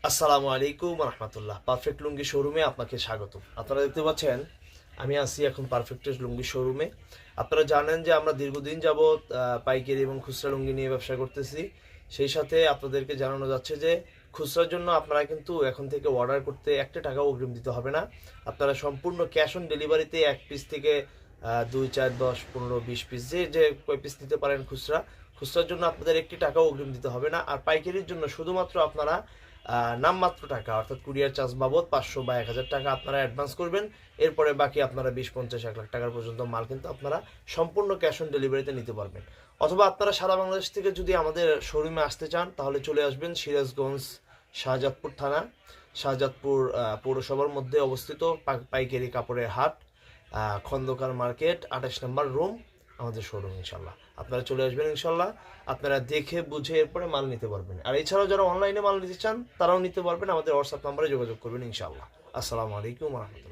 আসসালামু আলাইকুম রহমতুল্লাহ। পারফেক্ট লুঙ্গি শোরুমে আপনাকে স্বাগত। আপনারা দেখতে পাচ্ছেন আমি আছি এখন পারফেক্টের লুঙ্গি শোরুমে। আপনারা জানেন যে আমরা দীর্ঘদিন যাবৎ পাইকারি এবং খুচরা লুঙ্গি নিয়ে ব্যবসা করতেছি। সেই সাথে আপনাদেরকে জানানো যাচ্ছে যে খুচরার জন্য আপনারা কিন্তু এখন থেকে অর্ডার করতে একটা টাকাও অগ্রিম দিতে হবে না। আপনারা সম্পূর্ণ ক্যাশ অন ডেলিভারিতে এক পিস থেকে 2, 4, 10, 15, 20 পিস যে যে কয় পিস নিতে পারেন খুচরার জন্য আপনাদের একটি টাকাও অগ্রিম দিতে হবে না। আর পাইকারির জন্য শুধুমাত্র আপনারা নামমাত্র টাকা অর্থাৎ কুরিয়ার চার্জ বাবদ 500 বা 1000 টাকা আপনারা অ্যাডভান্স করবেন। এরপরে বাকি আপনারা 20, 50, 1 লাখ টাকার পর্যন্ত মাল কিন্তু আপনারা সম্পূর্ণ ক্যাশ অন ডেলিভারিতে নিতে পারবেন। অথবা আপনারা সারা বাংলাদেশ থেকে যদি আমাদের শোরুমে আসতে চান তাহলে চলে আসবেন সিরাজগঞ্জ, শাহজাদপুর থানা, শাহজাদপুর পৌরসভার মধ্যে অবস্থিত পাইকারি কাপড়ের হাট, খন্দকার মার্কেট, 28 নম্বর রুম আমাদের শোরুম। ইনশাল্লাহ আপনারা চলে আসবেন। ইনশাল্লাহ আপনারা দেখে বুঝে এরপরে মাল নিতে পারবেন। আর এছাড়াও যারা অনলাইনে মাল নিতে চান তারাও নিতে পারবেন। আমাদের হোয়াটসঅ্যাপ নাম্বারে যোগাযোগ করবেন। ইনশাল্লাহ। আসসালামু আলাইকুম রহমতুল্লাহ।